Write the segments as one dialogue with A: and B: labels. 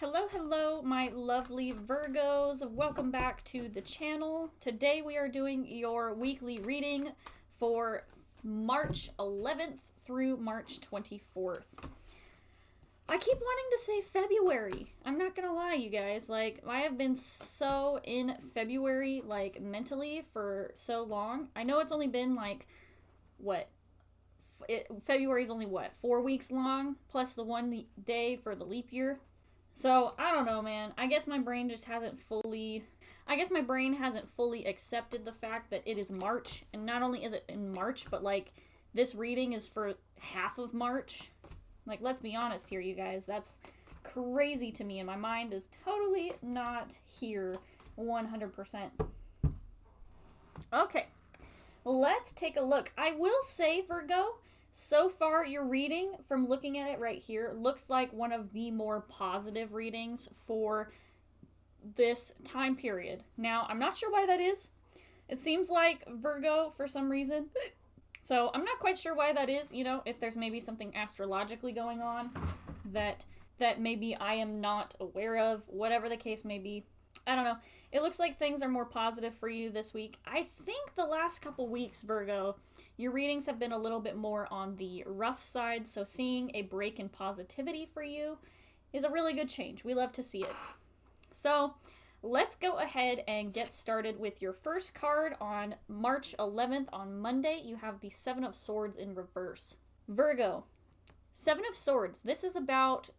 A: Hello, hello, my lovely Virgos. Welcome back to the channel. Today we are doing your weekly reading for March 11th through March 24th. I keep wanting to say February. I'm not gonna lie, you guys. Like, I have been so in February, like, mentally for so long. I know it's only been, like, what? February's only, what, 4 weeks long? Plus the one day for the leap year. So, I don't know, man. I guess my brain hasn't fully accepted the fact that it is March. And not only is it in March, but, like, this reading is for half of March. Like, let's be honest here, you guys. That's crazy to me, and my mind is totally not here 100%. Okay, let's take a look. I will say, Virgo, so far your reading, from looking at it right here, looks like one of the more positive readings for this time period. Now, I'm not sure why that is. It seems like Virgo, for some reason... So I'm not quite sure why that is, you know, if there's maybe something astrologically going on that maybe I am not aware of, whatever the case may be. I don't know. It looks like things are more positive for you this week. I think the last couple weeks, Virgo, your readings have been a little bit more on the rough side, so seeing a break in positivity for you is a really good change. We love to see it. So let's go ahead and get started with your first card on March 11th. On Monday, you have the Seven of Swords in reverse. Virgo, Seven of Swords. This is about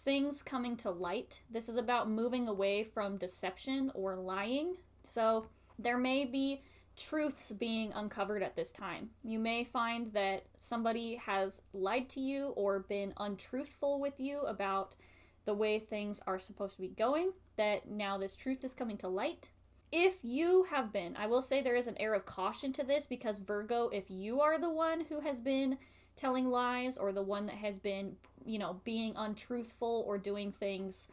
A: things coming to light. This is about moving away from deception or lying. So there may be truths being uncovered at this time. You may find that somebody has lied to you or been untruthful with you about the way things are supposed to be going, that now this truth is coming to light. If you have been, I will say there is an air of caution to this, because Virgo, if you are the one who has been telling lies or the one that has been, you know, being untruthful or doing things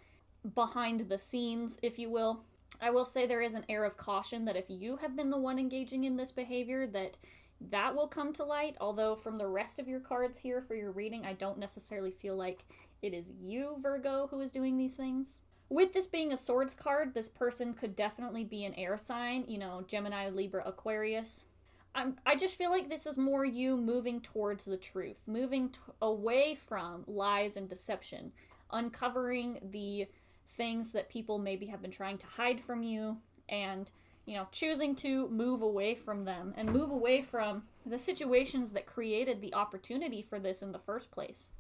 A: behind the scenes, if you will, I will say there is an air of caution that if you have been the one engaging in this behavior, that will come to light. Although from the rest of your cards here for your reading, I don't necessarily feel like it is you, Virgo, who is doing these things. With this being a swords card, this person could definitely be an air sign, you know, Gemini, Libra, Aquarius. I just feel like this is more you moving towards the truth, moving away from lies and deception, uncovering the things that people maybe have been trying to hide from you, and, you know, choosing to move away from them and move away from the situations that created the opportunity for this in the first place.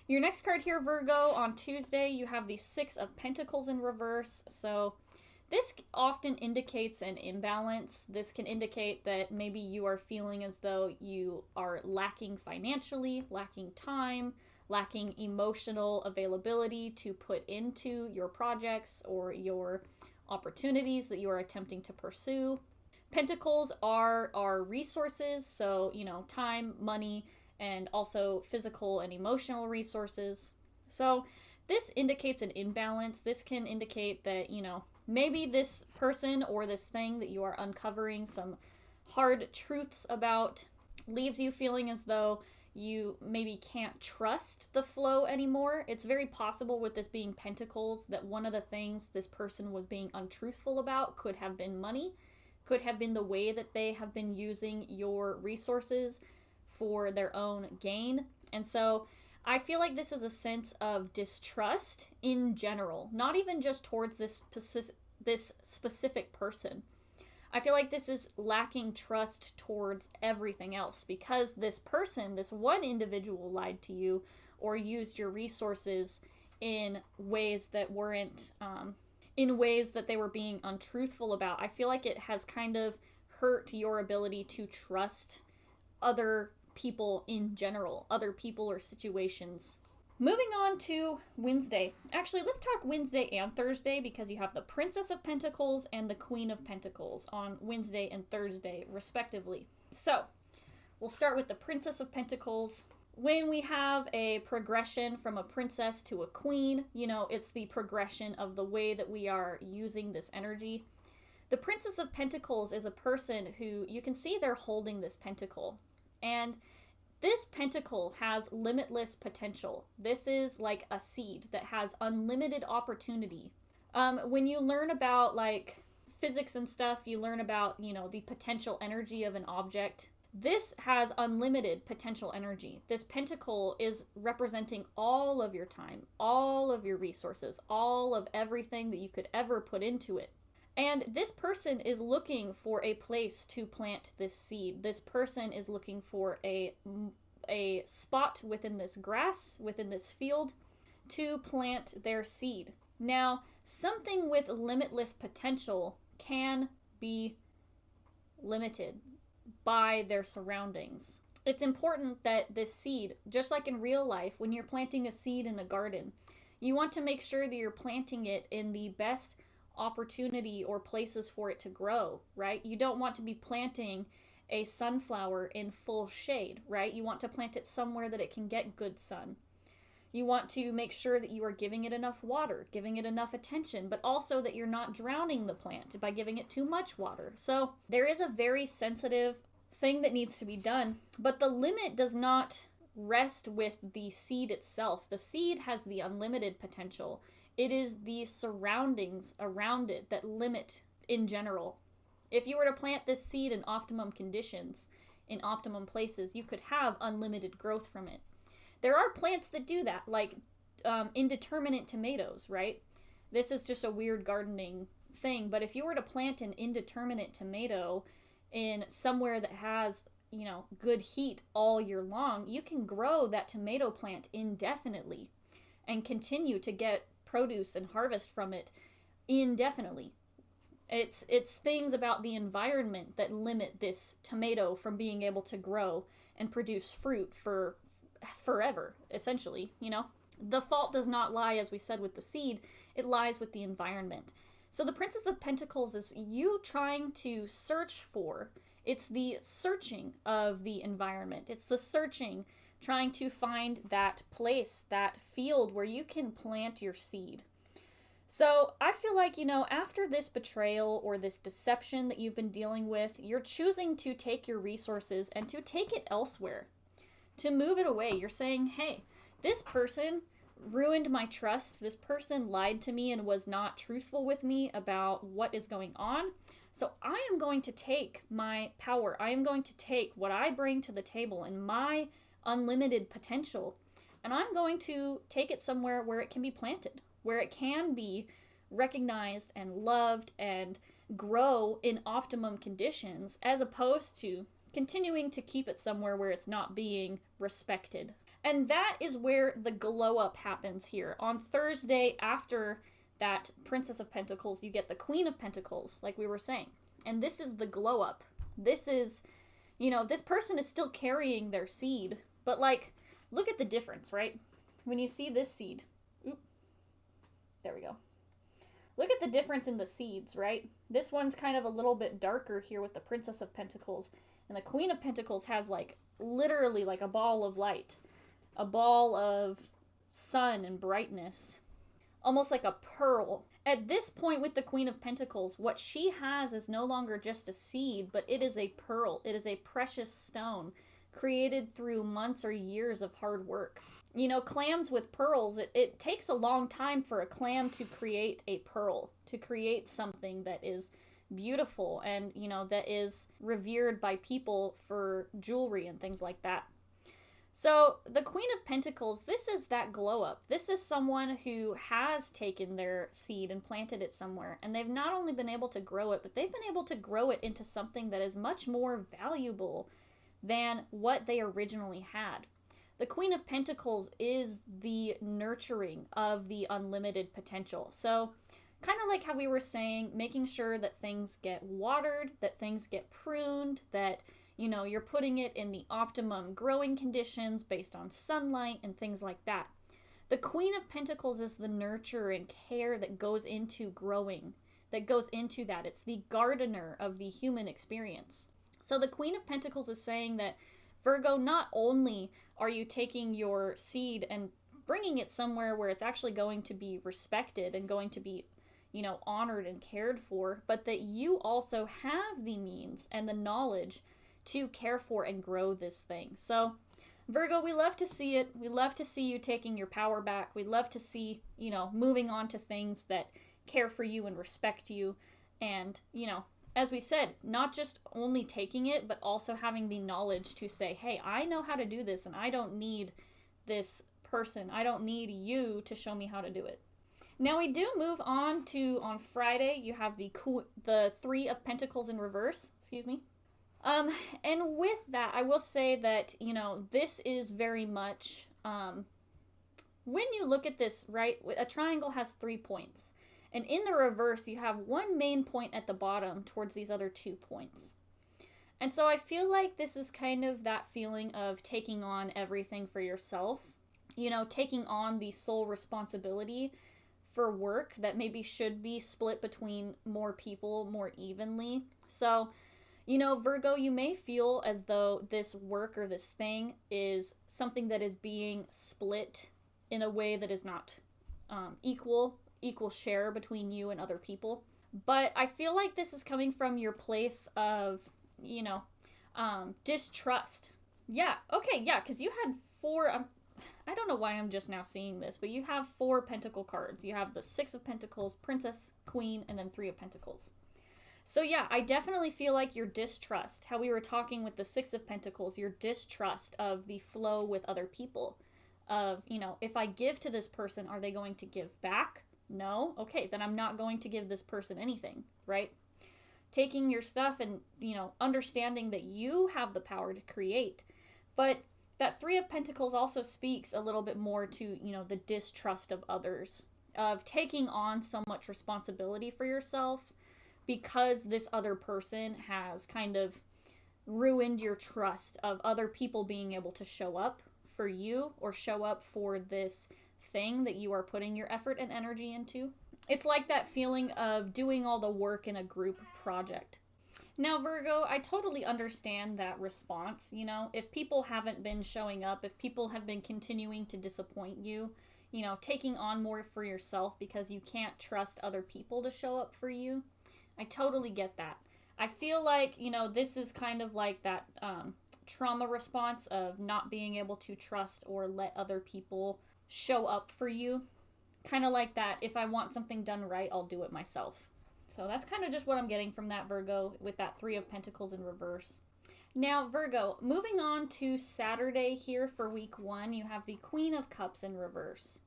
A: Your next card here, Virgo, on Tuesday, you have the Six of Pentacles in reverse. So this often indicates an imbalance. This can indicate that maybe you are feeling as though you are lacking financially, lacking time, lacking emotional availability to put into your projects or your opportunities that you are attempting to pursue. Pentacles are resources, so, you know, time, money, and also physical and emotional resources. So this indicates an imbalance. This can indicate that, you know, maybe this person or this thing that you are uncovering some hard truths about leaves you feeling as though you maybe can't trust the flow anymore. It's very possible, with this being Pentacles, that one of the things this person was being untruthful about could have been money, could have been the way that they have been using your resources for their own gain. And so I feel like this is a sense of distrust in general, not even just towards this specific person. I feel like this is lacking trust towards everything else, because this person, this one individual, lied to you or used your resources in ways that weren't, in ways that they were being untruthful about. I feel like it has kind of hurt your ability to trust other people in general, other people or situations. Moving on to Wednesday. Actually, let's talk Wednesday and Thursday, because you have the Princess of Pentacles and the Queen of Pentacles on Wednesday and Thursday, respectively. So, we'll start with the Princess of Pentacles. When we have a progression from a princess to a queen, you know, it's the progression of the way that we are using this energy. The Princess of Pentacles is a person who, you can see they're holding this pentacle. And This pentacle has limitless potential. This is like a seed that has unlimited opportunity. When you learn about like physics and stuff, you learn about, the potential energy of an object. This has unlimited potential energy. This pentacle is representing all of your time, all of your resources, all of everything that you could ever put into it. And this person is looking for a place to plant this seed. This person is looking for a spot within this grass, within this field, to plant their seed. Now, something with limitless potential can be limited by their surroundings. It's important that this seed, just like in real life, when you're planting a seed in a garden, you want to make sure that you're planting it in the best opportunity or places for it to grow, right? You don't want to be planting a sunflower in full shade, right? You want to plant it somewhere that it can get good sun. You want to make sure that you are giving it enough water, giving it enough attention, but also that you're not drowning the plant by giving it too much water. So there is a very sensitive thing that needs to be done, but the limit does not rest with the seed itself. The seed has the unlimited potential. It is the surroundings around it that limit in general. If you were to plant this seed in optimum conditions, in optimum places, you could have unlimited growth from it. There are plants that do that, like indeterminate tomatoes, right? This is just a weird gardening thing, but if you were to plant an indeterminate tomato in somewhere that has, good heat all year long, you can grow that tomato plant indefinitely and continue to get produce and harvest from it indefinitely. It's things about the environment that limit this tomato from being able to grow and produce fruit for forever, essentially, The fault does not lie, as we said, with the seed. It lies with the environment. So the Princess of Pentacles is you trying to search for. It's the searching of the environment. It's the searching, trying to find that place, that field where you can plant your seed. So I feel like, after this betrayal or this deception that you've been dealing with, you're choosing to take your resources and to take it elsewhere, to move it away. You're saying, hey, this person ruined my trust. This person lied to me and was not truthful with me about what is going on. So I am going to take my power. I am going to take what I bring to the table and my unlimited potential, and I'm going to take it somewhere where it can be planted, where it can be recognized and loved and grow in optimum conditions, as opposed to continuing to keep it somewhere where it's not being respected. And that is where the glow up happens here. On Thursday, after that Princess of Pentacles, you get the Queen of Pentacles, like we were saying. And this is the glow up. This is, this person is still carrying their seed, but look at the difference, right? When you see this seed, there we go. Look at the difference in the seeds, right? This one's kind of a little bit darker here with the Princess of Pentacles. And the Queen of Pentacles has literally a ball of light. A ball of sun and brightness. Almost like a pearl. At this point with the Queen of Pentacles, what she has is no longer just a seed, but it is a pearl. It is a precious stone created through months or years of hard work. Clams with pearls, it takes a long time for a clam to create a pearl, to create something that is beautiful and, that is revered by people for jewelry and things like that. So the Queen of Pentacles, this is that glow up. This is someone who has taken their seed and planted it somewhere, and they've not only been able to grow it, but they've been able to grow it into something that is much more valuable than what they originally had. The Queen of Pentacles is the nurturing of the unlimited potential. So kind of like how we were saying, making sure that things get watered, that things get pruned, that you're putting it in the optimum growing conditions based on sunlight and things like that. The Queen of Pentacles is the nurture and care that goes into growing, that goes into that. It's the gardener of the human experience. So the Queen of Pentacles is saying that, Virgo, not only are you taking your seed and bringing it somewhere where it's actually going to be respected and going to be, honored and cared for, but that you also have the means and the knowledge to care for and grow this thing. So Virgo, we love to see it. We love to see you taking your power back. We love to see, moving on to things that care for you and respect you. And, as we said, not just only taking it, but also having the knowledge to say, hey, I know how to do this and I don't need this person. I don't need you to show me how to do it. Now we do move on to, on Friday, you have the Three of Pentacles in reverse, and with that, I will say that, this is very much, when you look at this, right, a triangle has 3 points. And in the reverse, you have one main point at the bottom towards these other 2 points. And so I feel like this is kind of that feeling of taking on everything for yourself, taking on the sole responsibility for work that maybe should be split between more people more evenly. So, Virgo, you may feel as though this work or this thing is something that is being split in a way that is not equal share between you and other people. But I feel like this is coming from your place of, distrust. Yeah, okay, yeah, because you had 4, I don't know why I'm just now seeing this, but you have 4 Pentacle cards. You have the 6 of Pentacles, Princess, Queen, and then 3 of Pentacles. So yeah, I definitely feel like your distrust, how we were talking with the 6 of Pentacles, your distrust of the flow with other people. Of, if I give to this person, are they going to give back? No? Okay, then I'm not going to give this person anything, right? Taking your stuff and, understanding that you have the power to create. But that 3 of Pentacles also speaks a little bit more to, the distrust of others, of taking on so much responsibility for yourself because this other person has kind of ruined your trust of other people being able to show up for you or show up for this thing that you are putting your effort and energy into. It's like that feeling of doing all the work in a group project. Now, Virgo, I totally understand that response. If people haven't been showing up, if people have been continuing to disappoint you, taking on more for yourself because you can't trust other people to show up for you, I totally get that. I feel like, this is kind of like that trauma response of not being able to trust or let other people show up for you. Kind of like that, if I want something done right, I'll do it myself. So that's kind of just what I'm getting from that, Virgo, with that 3 of Pentacles in reverse. Now, Virgo, moving on to Saturday here for week 1, you have the Queen of Cups in reverse.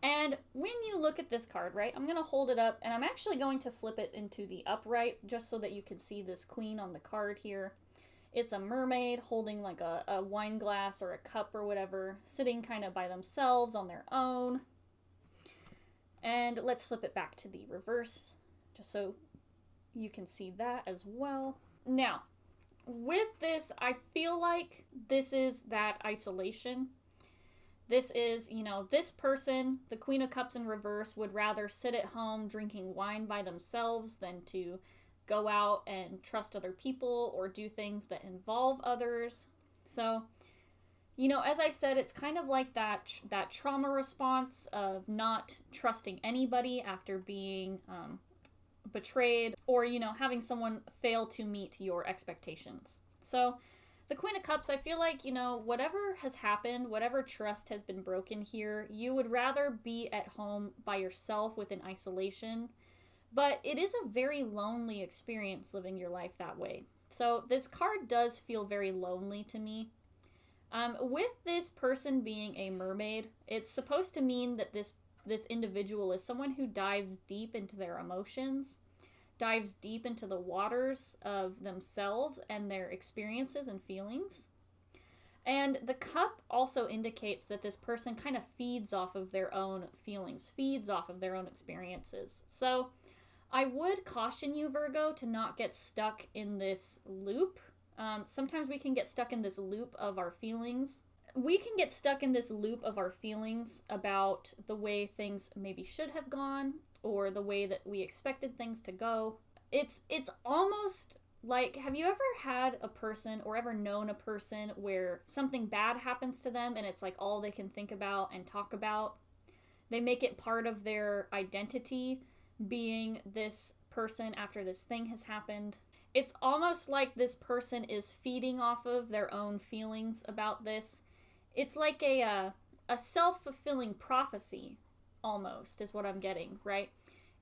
A: And when you look at this card, right, I'm going to hold it up, and I'm actually going to flip it into the upright, just so that you can see this queen on the card here. It's a mermaid holding like a wine glass or a cup or whatever, sitting kind of by themselves on their own. And let's flip it back to the reverse, just so you can see that as well. Now, with this, I feel like this is that isolation. This is, this person, the Queen of Cups in reverse, would rather sit at home drinking wine by themselves than to go out and trust other people or do things that involve others. So, as I said, it's kind of like that trauma response of not trusting anybody after being betrayed or, having someone fail to meet your expectations. So the Queen of Cups, I feel like, whatever has happened, whatever trust has been broken here, you would rather be at home by yourself within isolation. But it is a very lonely experience living your life that way. So this card does feel very lonely to me. With this person being a mermaid, it's supposed to mean that this individual is someone who dives deep into their emotions, dives deep into the waters of themselves and their experiences and feelings. And the cup also indicates that this person kind of feeds off of their own feelings, feeds off of their own experiences. So I would caution you, Virgo, to not get stuck in this loop. Sometimes we can get stuck in this loop of our feelings. We can get stuck in this loop of our feelings about the way things maybe should have gone or the way that we expected things to go. It's almost like, have you ever had a person or ever known a person where something bad happens to them and it's like all they can think about and talk about? They make it part of their identity, being this person after this thing has happened. It's almost like this person is feeding off of their own feelings about this it's like a self-fulfilling prophecy, almost, is what I'm getting, right?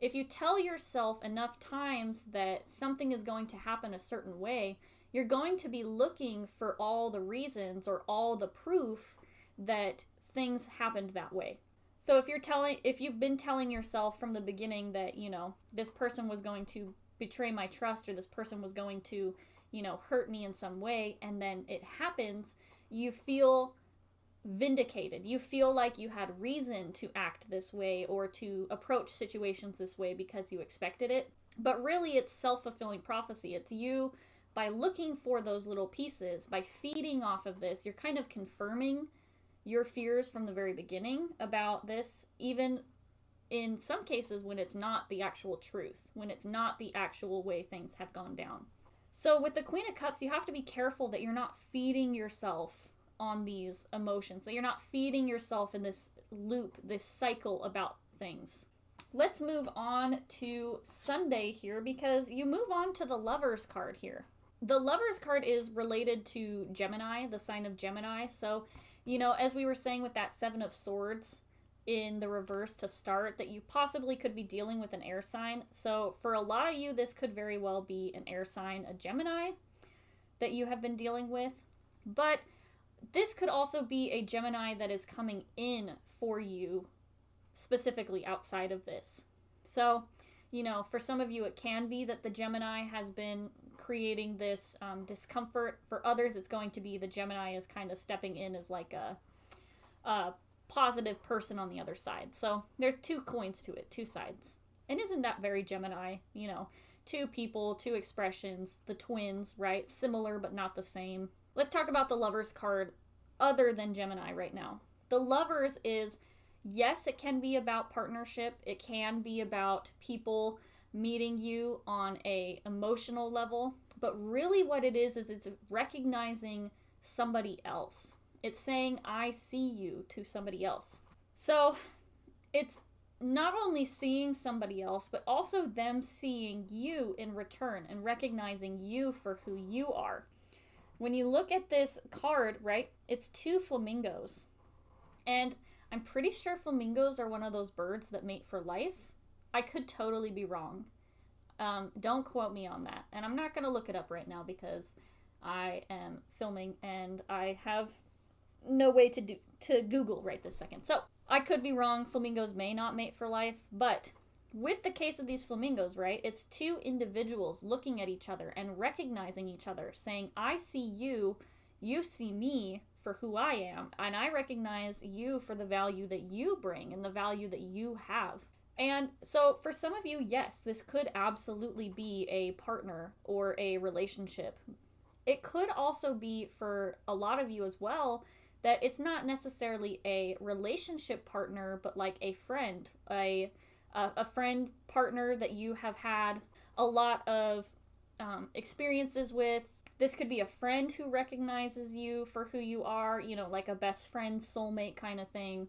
A: If you tell yourself enough times that something is going to happen a certain way, you're going to be looking for all the reasons or all the proof that things happened that way. So if you've been telling yourself from the beginning that, this person was going to betray my trust, or this person was going to, hurt me in some way, and then it happens, you feel vindicated. You feel like you had reason to act this way or to approach situations this way because you expected it. But really, it's self-fulfilling prophecy. It's you, by looking for those little pieces, by feeding off of this, you're kind of confirming your fears from the very beginning about this, even in some cases when it's not the actual truth, when it's not the actual way things have gone down. So with the Queen of Cups, you have to be careful that you're not feeding yourself on these emotions, that you're not feeding yourself in this loop, this cycle about things. Let's move on to Sunday here, because you move on to the Lovers card here. The Lovers card is related to Gemini, the sign of Gemini. So, as we were saying with that Seven of Swords in the reverse to start, that you possibly could be dealing with an air sign. So for a lot of you, this could very well be an air sign, a Gemini, that you have been dealing with. But this could also be a Gemini that is coming in for you, specifically outside of this. So, for some of you, it can be that the Gemini has been creating this discomfort. For others, it's going to be the Gemini is kind of stepping in as like a positive person on the other side. So there's two coins to it, two sides. And isn't that very Gemini? Two people, two expressions, the twins, right? Similar but not the same. Let's talk about the Lovers card other than Gemini right now. The Lovers is, yes, it can be about partnership. It can be about people meeting you on a emotional level. But really what it is it's recognizing somebody else. It's saying, I see you to somebody else. So it's not only seeing somebody else, but also them seeing you in return and recognizing you for who you are. When you look at this card, right, it's two flamingos. And I'm pretty sure flamingos are one of those birds that mate for life. I could totally be wrong. Don't quote me on that. And I'm not going to look it up right now because I am filming and I have no way to Google right this second. So I could be wrong. Flamingos may not mate for life, but with the case of these flamingos, right, it's two individuals looking at each other and recognizing each other, saying, I see you, you see me for who I am, and I recognize you for the value that you bring and the value that you have. And so for some of you, yes, this could absolutely be a partner or a relationship. It could also be for a lot of you as well that it's not necessarily a relationship partner, but like a friend, a friend partner that you have had a lot of experiences with. This could be a friend who recognizes you for who you are, like a best friend, soulmate kind of thing.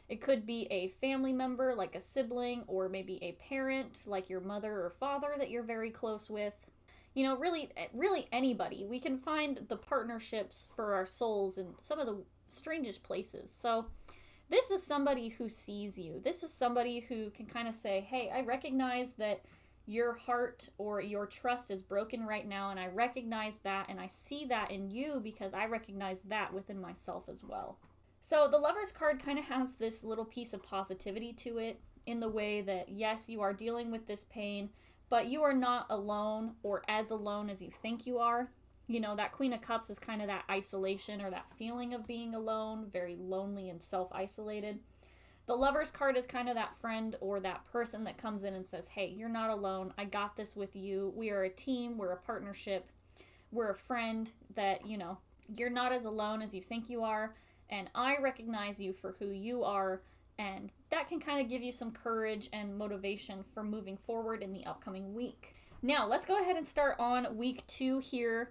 A: It could be a family member, like a sibling, or maybe a parent, like your mother or father that you're very close with. Really anybody. We can find the partnerships for our souls in some of the strangest places. So this is somebody who sees you. This is somebody who can kind of say, hey, I recognize that your heart or your trust is broken right now, and I recognize that, and I see that in you because I recognize that within myself as well. So the Lovers card kind of has this little piece of positivity to it in the way that, yes, you are dealing with this pain, but you are not alone or as alone as you think you are. That Queen of Cups is kind of that isolation or that feeling of being alone, very lonely and self-isolated. The Lovers card is kind of that friend or that person that comes in and says, hey, you're not alone. I got this with you. We are a team. We're a partnership. We're a friend that, you're not as alone as you think you are. And I recognize you for who you are. And that can kind of give you some courage and motivation for moving forward in the upcoming week. Now, let's go ahead and start on week 2 here.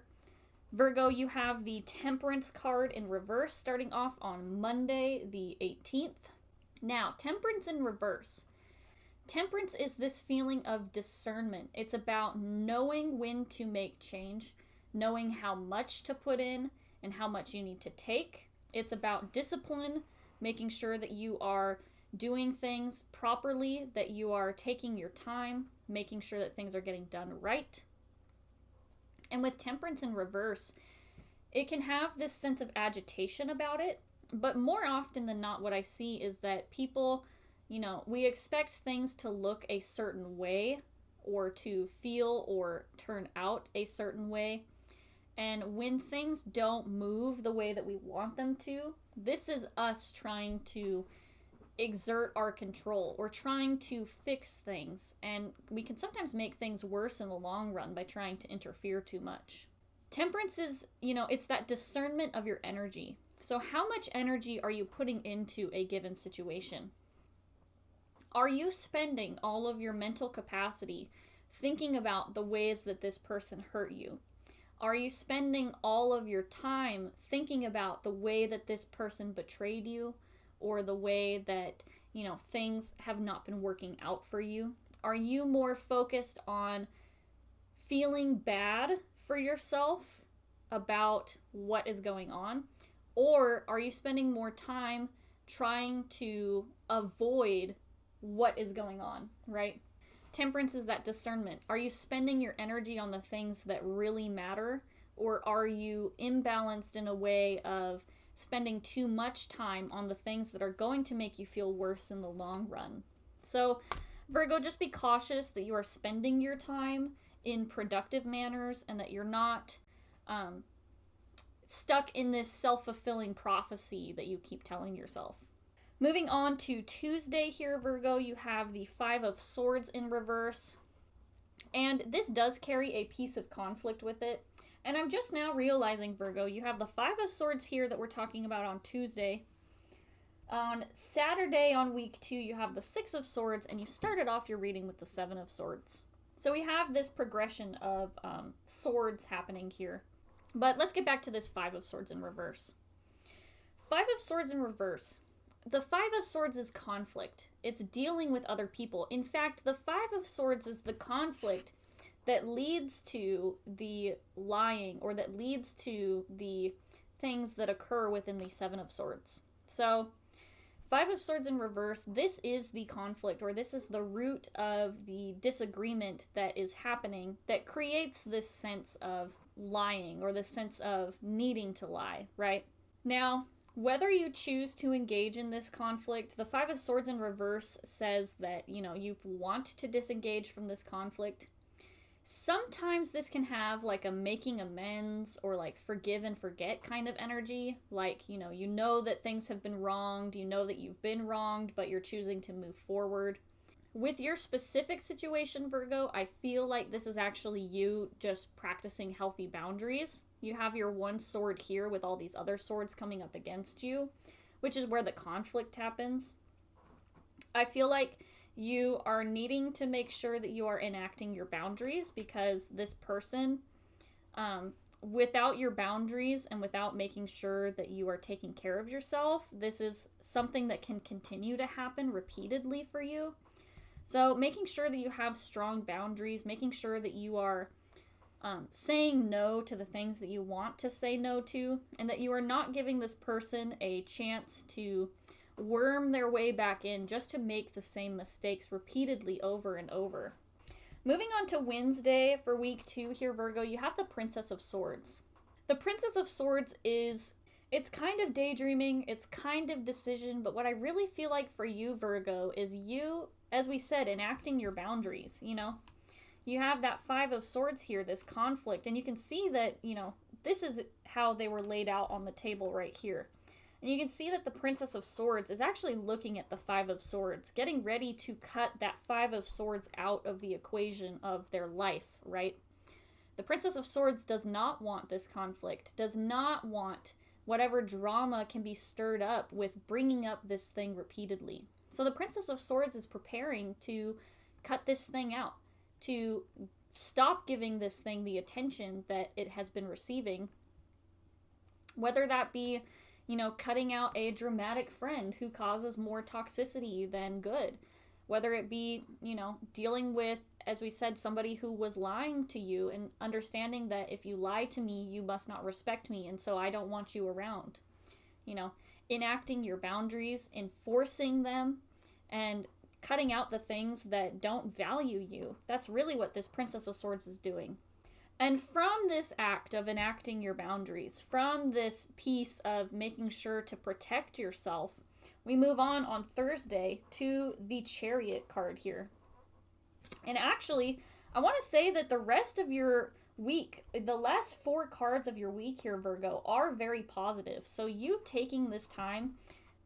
A: Virgo, you have the Temperance card in reverse starting off on Monday, the 18th. Now, Temperance in reverse. Temperance is this feeling of discernment. It's about knowing when to make change, knowing how much to put in and how much you need to take, It's about discipline, making sure that you are doing things properly, that you are taking your time, making sure that things are getting done right. And with Temperance in reverse, it can have this sense of agitation about it, but more often than not, what I see is that people, we expect things to look a certain way or to feel or turn out a certain way. And when things don't move the way that we want them to, this is us trying to exert our control or trying to fix things. And we can sometimes make things worse in the long run by trying to interfere too much. Temperance is, it's that discernment of your energy. So how much energy are you putting into a given situation? Are you spending all of your mental capacity thinking about the ways that this person hurt you? Are you spending all of your time thinking about the way that this person betrayed you or the way that, things have not been working out for you? Are you more focused on feeling bad for yourself about what is going on? Or are you spending more time trying to avoid what is going on, right? Temperance is that discernment. Are you spending your energy on the things that really matter? Or are you imbalanced in a way of spending too much time on the things that are going to make you feel worse in the long run? So, Virgo, just be cautious that you are spending your time in productive manners and that you're not stuck in this self-fulfilling prophecy that you keep telling yourself. Moving on to Tuesday here, Virgo, you have the Five of Swords in reverse. And this does carry a piece of conflict with it. And I'm just now realizing, Virgo, you have the Five of Swords here that we're talking about on Tuesday. On Saturday, on week 2, you have the Six of Swords, and you started off your reading with the Seven of Swords. So we have this progression of swords happening here. But let's get back to this Five of Swords in reverse. Five of Swords in reverse. The Five of Swords is conflict. It's dealing with other people. In fact, the Five of Swords is the conflict that leads to the lying or that leads to the things that occur within the Seven of Swords. So, Five of Swords in reverse, this is the conflict, or this is the root of the disagreement that is happening that creates this sense of lying or this sense of needing to lie, right? Now, whether you choose to engage in this conflict, the Five of Swords in reverse says that, you want to disengage from this conflict. Sometimes this can have like a making amends or like forgive and forget kind of energy. Like, you know that things have been wronged, you know that you've been wronged, but you're choosing to move forward. With your specific situation, Virgo, I feel like this is actually you just practicing healthy boundaries. You have your one sword here with all these other swords coming up against you, which is where the conflict happens. I feel like you are needing to make sure that you are enacting your boundaries because this person, without your boundaries and without making sure that you are taking care of yourself, this is something that can continue to happen repeatedly for you. So making sure that you have strong boundaries, making sure that you are saying no to the things that you want to say no to, and that you are not giving this person a chance to worm their way back in just to make the same mistakes repeatedly over and over. Moving on to Wednesday for week 2 here, Virgo, you have the Princess of Swords. The Princess of Swords it's kind of daydreaming, it's kind of decision, but what I really feel like for you, Virgo, is you, as we said, enacting your boundaries, You have that Five of Swords here, this conflict, and you can see that, this is how they were laid out on the table right here. And you can see that the Princess of Swords is actually looking at the Five of Swords, getting ready to cut that Five of Swords out of the equation of their life, right? The Princess of Swords does not want this conflict, does not want whatever drama can be stirred up with bringing up this thing repeatedly. So the Princess of Swords is preparing to cut this thing out, to stop giving this thing the attention that it has been receiving, whether that be cutting out a dramatic friend who causes more toxicity than good. Whether it be, dealing with, as we said, somebody who was lying to you and understanding that if you lie to me, you must not respect me, and so I don't want you around. enacting your boundaries, enforcing them, and cutting out the things that don't value you. That's really what this Princess of Swords is doing. And from this act of enacting your boundaries, from this piece of making sure to protect yourself, we move on Thursday to the Chariot card here. And actually, I want to say that the rest of your week, the last 4 cards of your week here, Virgo, are very positive. So you taking this time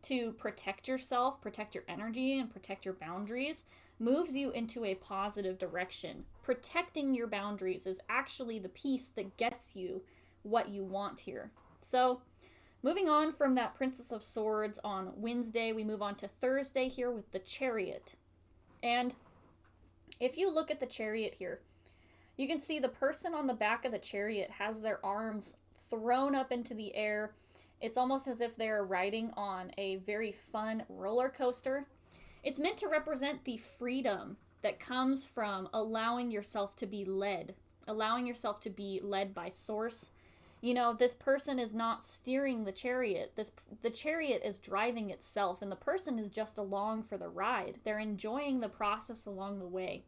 A: to protect yourself, protect your energy, and protect your boundaries moves you into a positive direction. Protecting your boundaries is actually the piece that gets you what you want here. So moving on from that Princess of Swords on Wednesday, we move on to Thursday here with the Chariot. And if you look at the Chariot here, you can see the person on the back of the Chariot has their arms thrown up into the air. It's almost as if they're riding on a very fun roller coaster. It's meant to represent the freedom that comes from allowing yourself to be led by Source. This person is not steering the chariot. The chariot is driving itself, and the person is just along for the ride. They're enjoying the process along the way.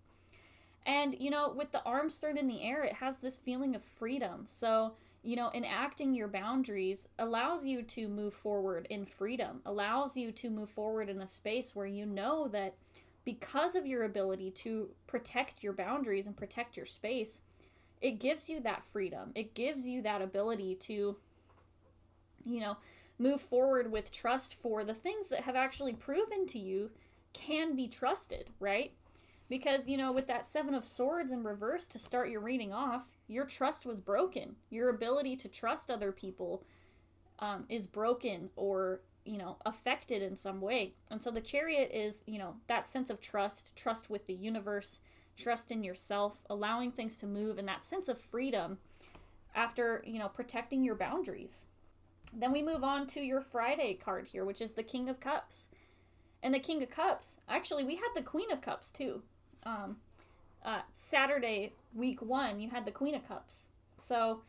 A: And, with the arms thrown in the air, it has this feeling of freedom. So, enacting your boundaries allows you to move forward in freedom, allows you to move forward in a space where you know that because of your ability to protect your boundaries and protect your space, it gives you that freedom. It gives you that ability to, move forward with trust for the things that have actually proven to you can be trusted, right? Because, with that 7 of Swords in reverse to start your reading off, your trust was broken. Your ability to trust other people is broken or, affected in some way. And so the Chariot is, that sense of trust with the universe, trust in yourself, allowing things to move, and that sense of freedom after, protecting your boundaries. Then we move on to your Friday card here, which is the King of Cups. And the King of Cups, actually, we had the Queen of Cups too. Saturday, week 1, you had the Queen of Cups. So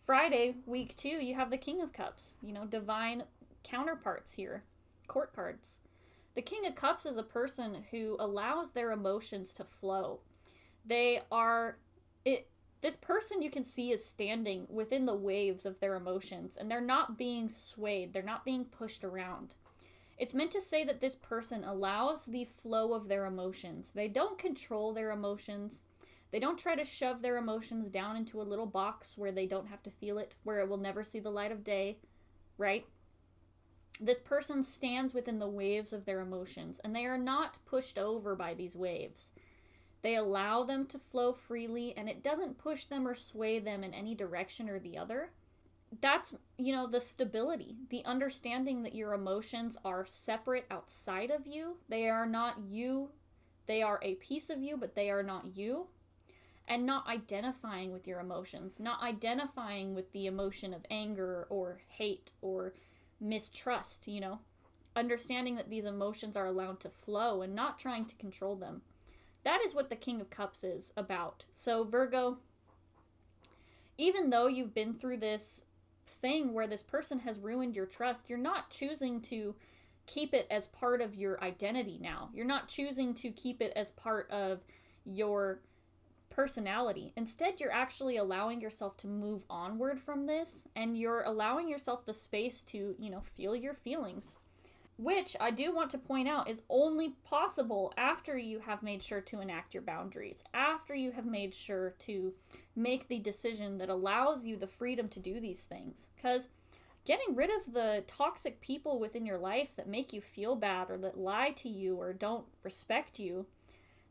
A: Friday, week 2, you have the King of Cups. Divine counterparts here, court cards. The King of Cups is a person who allows their emotions to flow. This person you can see is standing within the waves of their emotions, and they're not being swayed. They're not being pushed around. It's meant to say that this person allows the flow of their emotions. They don't control their emotions. They don't try to shove their emotions down into a little box where they don't have to feel it, where it will never see the light of day, right? This person stands within the waves of their emotions, and they are not pushed over by these waves. They allow them to flow freely, and it doesn't push them or sway them in any direction or the other. That's, the stability, the understanding that your emotions are separate outside of you. They are not you. They are a piece of you, but they are not you. And not identifying with your emotions, not identifying with the emotion of anger or hate or mistrust, understanding that these emotions are allowed to flow and not trying to control them. That is what the King of Cups is about. So Virgo, even though you've been through this thing where this person has ruined your trust, you're not choosing to keep it as part of your identity now. You're not choosing to keep it as part of your personality. Instead, you're actually allowing yourself to move onward from this, and you're allowing yourself the space to, feel your feelings. Which I do want to point out is only possible after you have made sure to enact your boundaries, after you have made sure to make the decision that allows you the freedom to do these things. Because getting rid of the toxic people within your life that make you feel bad or that lie to you or don't respect you,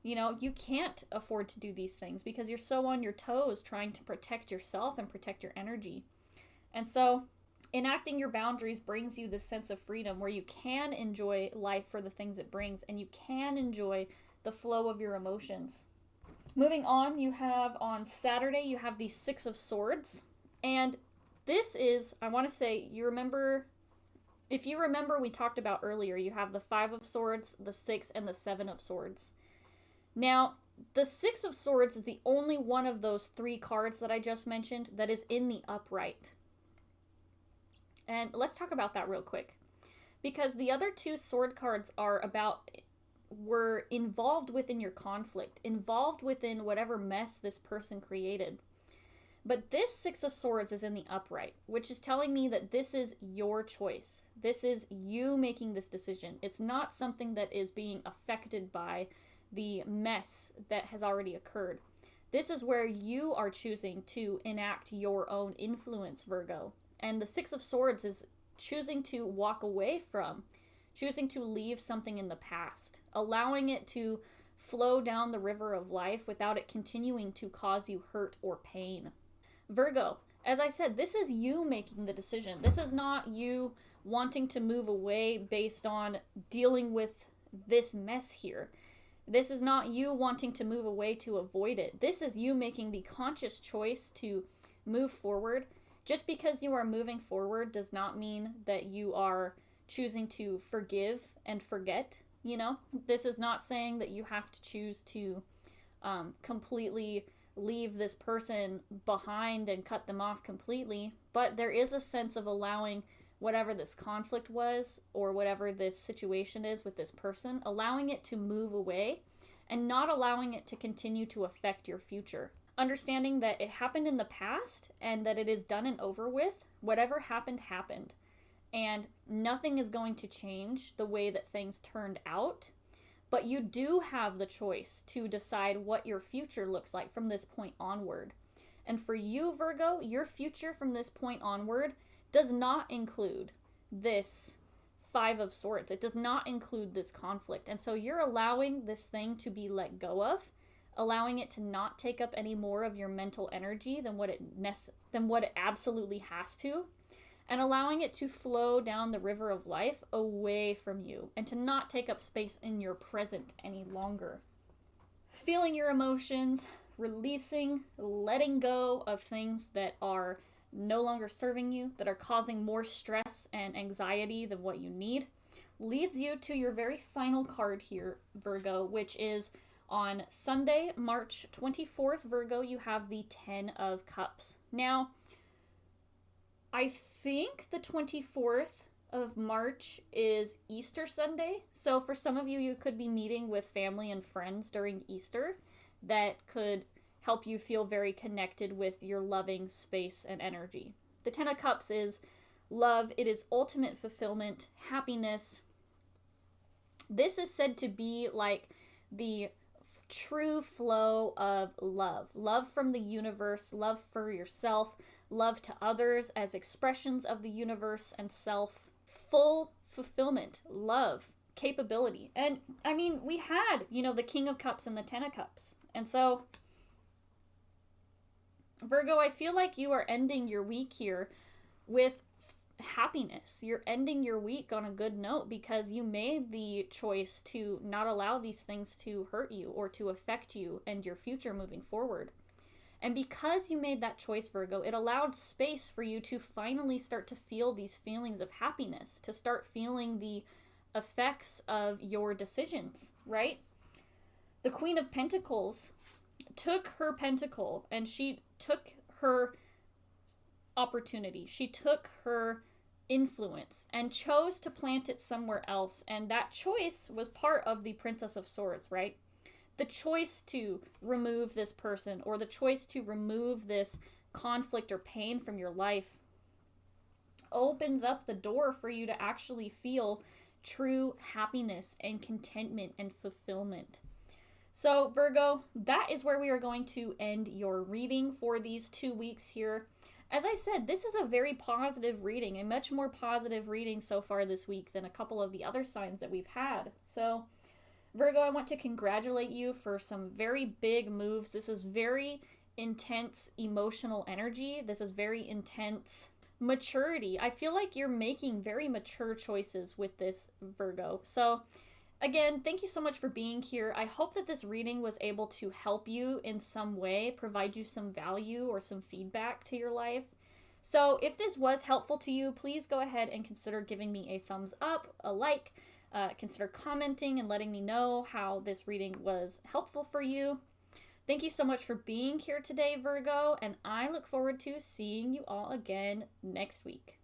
A: you can't afford to do these things because you're so on your toes trying to protect yourself and protect your energy. And so enacting your boundaries brings you this sense of freedom where you can enjoy life for the things it brings, and you can enjoy the flow of your emotions. Moving on, you have on Saturday, you have the 6 of Swords. And this is, I want to say, if you remember, we talked about earlier, you have the 5 of Swords, the 6, and the 7 of Swords. Now, the 6 of Swords is the only one of those 3 cards that I just mentioned that is in the upright. And let's talk about that real quick. Because the other two sword cards are about, were involved within your conflict, involved within whatever mess this person created. But this Six of Swords is in the upright, which is telling me that this is your choice. This is you making this decision. It's not something that is being affected by the mess that has already occurred. This is where you are choosing to enact your own influence, Virgo. And the Six of Swords is choosing to walk away from, choosing to leave something in the past, allowing it to flow down the river of life without it continuing to cause you hurt or pain. Virgo, as I said, this is you making the decision. This is not you wanting to move away based on dealing with this mess here. This is not you wanting to move away to avoid it. This is you making the conscious choice to move forward. Just because you are moving forward does not mean that you are choosing to forgive and forget. You know, this is not saying that you have to choose to completely leave this person behind and cut them off completely, but there is a sense of allowing whatever this conflict was or whatever this situation is with this person, allowing it to move away and not allowing it to continue to affect your future. Understanding that it happened in the past and that it is done and over with. Whatever happened, happened. And nothing is going to change the way that things turned out. But you do have the choice to decide what your future looks like from this point onward. And for you, Virgo, your future from this point onward does not include this Five of Swords. It does not include this conflict. And so you're allowing this thing to be let go of, allowing it to not take up any more of your mental energy than what it absolutely has to, and allowing it to flow down the river of life away from you and to not take up space in your present any longer. Feeling your emotions, releasing, letting go of things that are no longer serving you, that are causing more stress and anxiety than what you need, leads you to your very final card here, Virgo, which is on Sunday, March 24th, Virgo, you have the 10 of Cups. Now, I think the 24th of March is Easter Sunday. So for some of you, you could be meeting with family and friends during Easter. That could help you feel very connected with your loving space and energy. The 10 of Cups is love. It is ultimate fulfillment, happiness. This is said to be like the true flow of love. Love from the universe, love for yourself, love to others as expressions of the universe and self, full fulfillment, love, capability. And I mean, we had, the King of Cups and the 10 of Cups. And so, Virgo, I feel like you are ending your week here with happiness. You're ending your week on a good note because you made the choice to not allow these things to hurt you or to affect you and your future moving forward. And because you made that choice, Virgo, it allowed space for you to finally start to feel these feelings of happiness, to start feeling the effects of your decisions, right? The Queen of Pentacles took her pentacle and she took her opportunity. She took her influence and chose to plant it somewhere else. And that choice was part of the Princess of Swords, right? The choice to remove this person or the choice to remove this conflict or pain from your life opens up the door for you to actually feel true happiness and contentment and fulfillment. So Virgo, that is where we are going to end your reading for these 2 weeks here. As I said, this is a very positive reading, a much more positive reading so far this week than a couple of the other signs that we've had. So Virgo, I want to congratulate you for some very big moves. This is very intense emotional energy. This is very intense maturity. I feel like you're making very mature choices with this, Virgo. So again, thank you so much for being here. I hope that this reading was able to help you in some way, provide you some value or some feedback to your life. So if this was helpful to you, please go ahead and consider giving me a thumbs up, a like, consider commenting and letting me know how this reading was helpful for you. Thank you so much for being here today, Virgo, and I look forward to seeing you all again next week.